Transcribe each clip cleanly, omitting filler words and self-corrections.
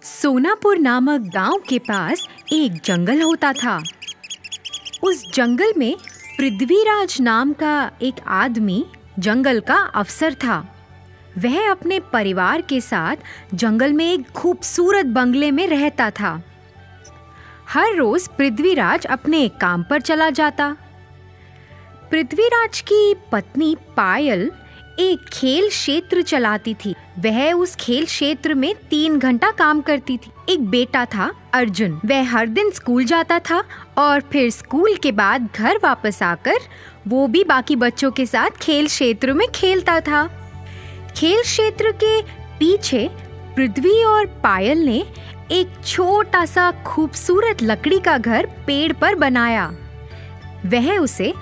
सोनापुर नामक गांव के पास एक जंगल होता था। उस जंगल में पृथ्वीराज नाम का एक आदमी जंगल का अफसर था। वह अपने परिवार के साथ जंगल में एक खूबसूरत बंगले में रहता था। हर रोज पृथ्वीराज अपने काम पर चला जाता। पृथ्वीराज की पत्नी पायल एक खेल क्षेत्र चलाती थी। वह उस खेल क्षेत्र में 3 घंटा काम करती थी। एक बेटा था अर्जुन। वह हर दिन स्कूल जाता था और फिर स्कूल के बाद घर वापस आकर वो भी बाकी बच्चों के साथ खेल क्षेत्र में खेलता था। खेल क्षेत्र के पीछे पृथ्वी और पायल ने एक छोटा सा खूबसूरत लकड़ी का घर पेड़ पर बनाया। वह उसे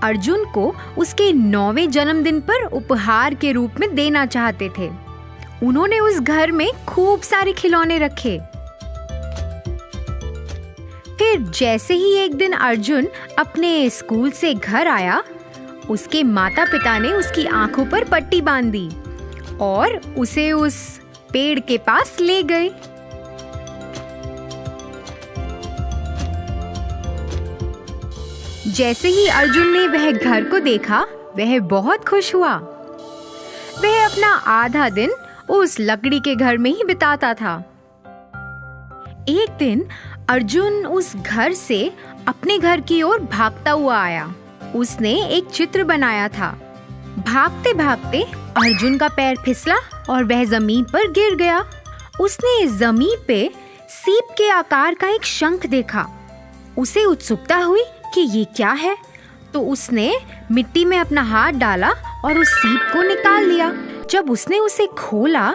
अर्जुन को उसके 9वें जन्मदिन पर उपहार के रूप में देना चाहते थे। उन्होंने उस घर में खूब सारे खिलौने रखे। फिर जैसे ही एक दिन अर्जुन अपने स्कूल से घर आया, उसके माता पिता ने उसकी आंखों पर पट्टी बांध दी और उसे उस पेड़ के पास ले गए। जैसे ही अर्जुन ने वह घर को देखा, वह बहुत खुश हुआ। वह अपना आधा दिन उस लकड़ी के घर में ही बिताता था। एक दिन अर्जुन उस घर से अपने घर की ओर भागता हुआ आया। उसने एक चित्र बनाया था। भागते भागते अर्जुन का पैर फिसला और वह जमीन पर गिर गया। उसने जमीन पे सीप के आकार का एक शंख देखा। उसे उत्सुकता हुई कि ये क्या है, तो उसने मिट्टी में अपना हाथ डाला और उस सीप को निकाल लिया। जब उसने उसे खोला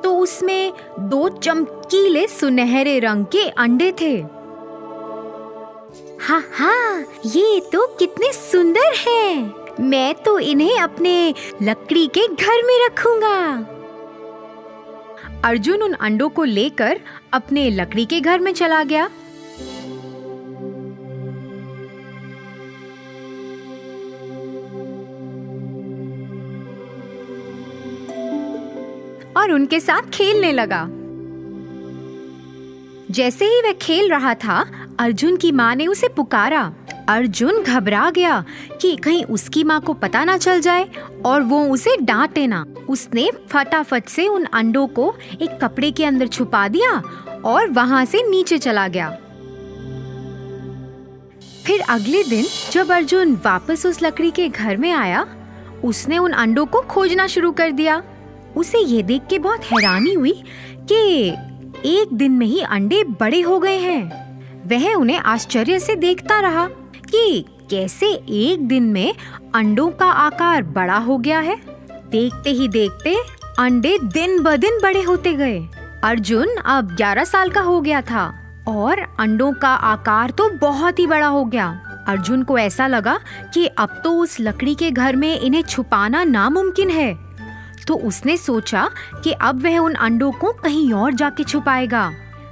तो उसमें 2 चमकीले सुनहरे रंग के अंडे थे। हाँ हाँ, ये तो कितने सुंदर हैं। मैं तो इन्हें अपने लकड़ी के घर में रखूंगा। अर्जुन उन अंडों को लेकर अपने लकड़ी के घर में चला गया। और उनके साथ खेलने लगा। जैसे ही वह खेल रहा था, अर्जुन की माँ ने उसे पुकारा। अर्जुन घबरा गया कि कहीं उसकी माँ को पता ना चल जाए और वो उसे डांटे ना। उसने फटाफट से उन अंडों को एक कपड़े के अंदर छुपा दिया और वहां से नीचे चला गया। फिर अगले दिन जब अर्जुन वापस उस लकड़ी के घर में आया, उसने उन अंडों को खोजना शुरू कर दिया। उसे ये देख के बहुत हैरानी हुई कि एक दिन में ही अंडे बड़े हो गए हैं। वह उन्हें आश्चर्य से देखता रहा कि कैसे एक दिन में अंडों का आकार बड़ा हो गया है। देखते ही देखते अंडे दिन ब दिन बड़े होते गए। अर्जुन अब 11 साल का हो गया था और अंडों का आकार तो बहुत ही बड़ा हो गया। अर्जुन को ऐसा लगा कि अब तो उस लकड़ी के घर में इन्हें छुपाना नामुमकिन है। तो उसने सोचा कि अब वह उन अंडों को कहीं और जाके छुपाएगा।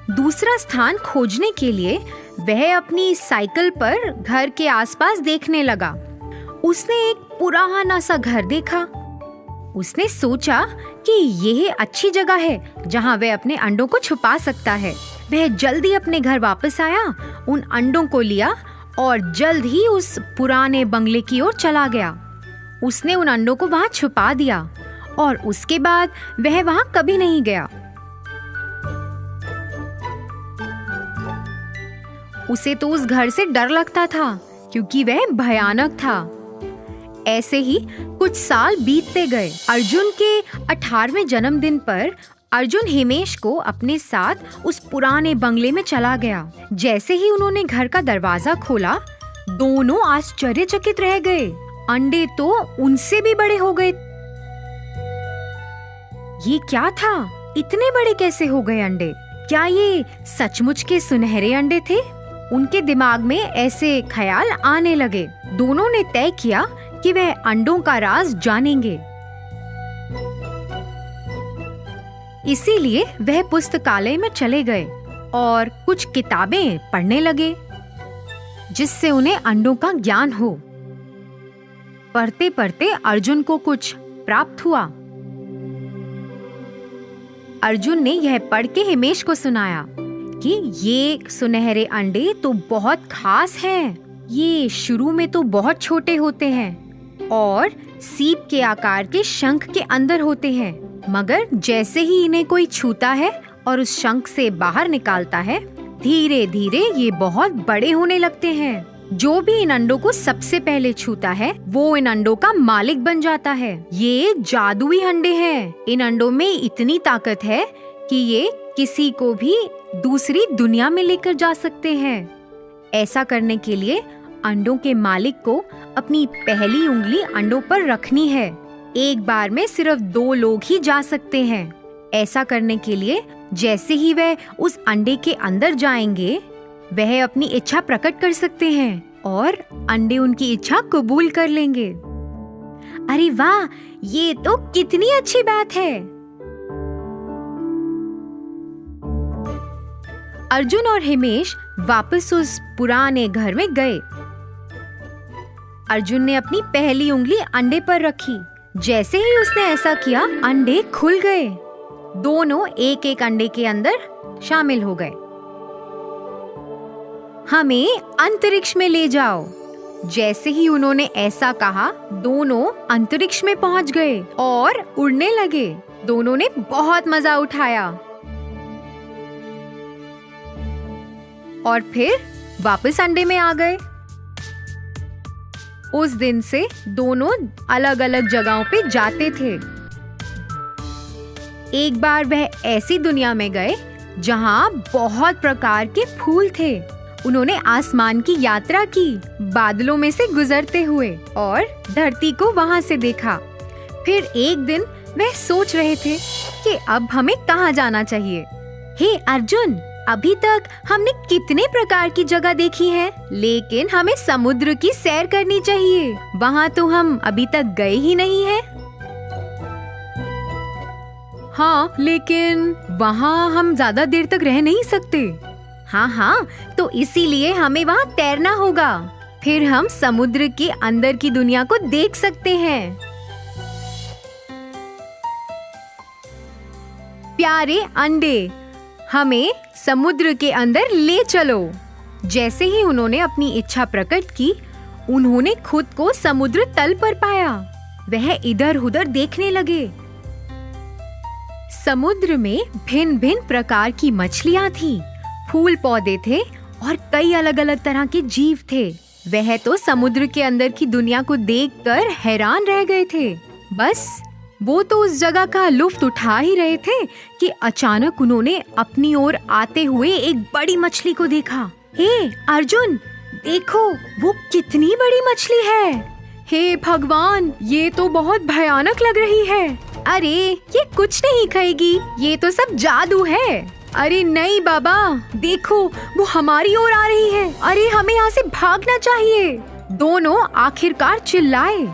दूसरा स्थान खोजने के लिए वह अपनी साइकिल पर घर के आसपास देखने लगा। उसने एक पुराना सा घर देखा। उसने सोचा कि यह अच्छी जगह है जहां वह अपने अंडों को छुपा सकता है। वह जल्दी अपने घर वापस आया, उन अंडों को लिया और जल्द ही उस पुराने बंगले की ओर चला गया। उसने उन अंडों को वहां छुपा दिया और उसके बाद वह वहां कभी नहीं गया। उसे तो उस घर से डर लगता था क्योंकि वह भयानक था। ऐसे ही कुछ साल बीतते गए। अर्जुन के 18वें जन्मदिन पर अर्जुन हिमेश को अपने साथ उस पुराने बंगले में चला गया। जैसे ही उन्होंने घर का दरवाजा खोला, दोनों आश्चर्यचकित रह गए। अंडे तो उनसे भी बड़े हो गए। ये क्या था? इतने बड़े कैसे हो गए अंडे? क्या ये सचमुच के सुनहरे अंडे थे? उनके दिमाग में ऐसे ख्याल आने लगे। दोनों ने तय किया कि वह अंडों का राज जानेंगे। इसीलिए वह पुस्तकालय में चले गए और कुछ किताबें पढ़ने लगे जिससे उन्हें अंडों का ज्ञान हो। पढ़ते पढ़ते अर्जुन को कुछ प्राप्त हुआ। अर्जुन ने यह पढ़ के हिमेश को सुनाया कि ये सुनहरे अंडे तो बहुत खास हैं। ये शुरू में तो बहुत छोटे होते हैं और सीप के आकार के शंख के अंदर होते हैं, मगर जैसे ही इन्हें कोई छूता है और उस शंख से बाहर निकालता है, धीरे धीरे ये बहुत बड़े होने लगते हैं। जो भी इन अंडों को सबसे पहले छूता है वो इन अंडों का मालिक बन जाता है। ये जादुई अंडे हैं। इन अंडों में इतनी ताकत है कि ये किसी को भी दूसरी दुनिया में लेकर जा सकते हैं। ऐसा करने के लिए अंडों के मालिक को अपनी पहली उंगली अंडों पर रखनी है। एक बार में सिर्फ 2 लोग ही जा सकते हैं। ऐसा करने के लिए जैसे ही वह उस अंडे के अंदर जाएंगे, वह अपनी इच्छा प्रकट कर सकते हैं और अंडे उनकी इच्छा कबूल कर लेंगे। अरे वाह, ये तो कितनी अच्छी बात है। अर्जुन और हिमेश वापस उस पुराने घर में गए। अर्जुन ने अपनी पहली उंगली अंडे पर रखी। जैसे ही उसने ऐसा किया, अंडे खुल गए। दोनों एक एक अंडे के अंदर शामिल हो गए। हमें अंतरिक्ष में ले जाओ। जैसे ही उन्होंने ऐसा कहा, दोनों अंतरिक्ष में पहुंच गए और उड़ने लगे। दोनों ने बहुत मजा उठाया और फिर वापस अंडे में आ गए। उस दिन से दोनों अलग अलग जगहों पे जाते थे। एक बार वह ऐसी दुनिया में गए जहां बहुत प्रकार के फूल थे। उन्होंने आसमान की यात्रा की, बादलों में से गुजरते हुए, और धरती को वहां से देखा। फिर एक दिन वह सोच रहे थे कि अब हमें कहाँ जाना चाहिए। हे अर्जुन, अभी तक हमने कितने प्रकार की जगह देखी है, लेकिन हमें समुद्र की सैर करनी चाहिए। वहाँ तो हम अभी तक गए ही नहीं हैं। हाँ, लेकिन वहाँ हम ज्यादा देर तक रह नहीं सकते। हाँ, तो इसीलिए हमें वहाँ तैरना होगा। फिर हम समुद्र के अंदर की दुनिया को देख सकते हैं। प्यारे अंडे, हमें समुद्र के अंदर ले चलो। जैसे ही उन्होंने अपनी इच्छा प्रकट की, उन्होंने खुद को समुद्र तल पर पाया। वह इधर उधर देखने लगे। समुद्र में भिन्न भिन्न प्रकार की मछलियां थीं, फूल पौधे थे और कई अलग अलग तरह के जीव थे। वह तो समुद्र के अंदर की दुनिया को देखकर हैरान रह गए थे। बस वो तो उस जगह का लुत्फ उठा ही रहे थे कि अचानक उन्होंने अपनी ओर आते हुए एक बड़ी मछली को देखा। हे अर्जुन, देखो वो कितनी बड़ी मछली है। हे भगवान, ये तो बहुत भयानक लग रही है। अरे ये कुछ नहीं खाएगी, ये तो सब जादू है। अरे नहीं बाबा, देखो वो हमारी ओर आ रही है। अरे हमें यहाँ से भागना चाहिए। दोनों आखिरकार चिल्लाए।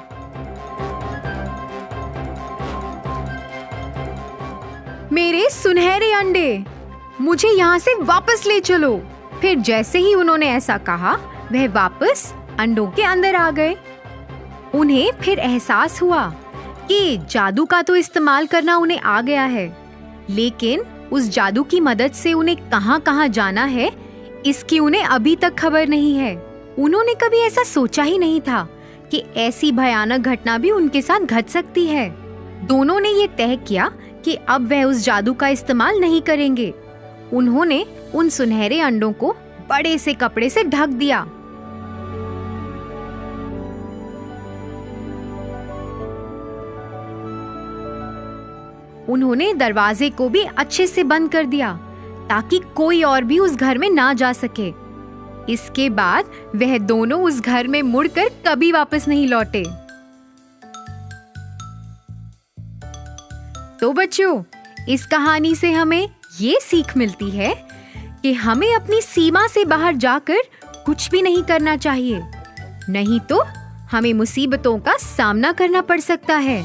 मेरे सुनहरे अंडे, मुझे यहाँ से वापस ले चलो। फिर जैसे ही उन्होंने ऐसा कहा, वह वापस अंडों के अंदर आ गए। उन्हें फिर एहसास हुआ कि जादू का तो इस्तेमाल करना उन्हें आ गया है, लेकिन उस जादू की मदद से उन्हें कहाँ कहाँ जाना है, इसकी उन्हें अभी तक खबर नहीं है। उन्होंने कभी ऐसा सोचा ही नहीं था कि ऐसी भयानक घटना भी उनके साथ घट सकती है। दोनों ने ये तय किया कि अब वह उस जादू का इस्तेमाल नहीं करेंगे। उन्होंने उन सुनहरे अंडों को बड़े से कपड़े से ढक दिया। उन्होंने दरवाजे को भी अच्छे से बंद कर दिया ताकि कोई और भी उस घर में ना जा सके। इसके बाद वह दोनों उस घर में मुड़कर कभी वापस नहीं लौटे। तो बच्चों, इस कहानी से हमें ये सीख मिलती है कि हमें अपनी सीमा से बाहर जाकर कुछ भी नहीं करना चाहिए, नहीं तो हमें मुसीबतों का सामना करना पड़ सकता है।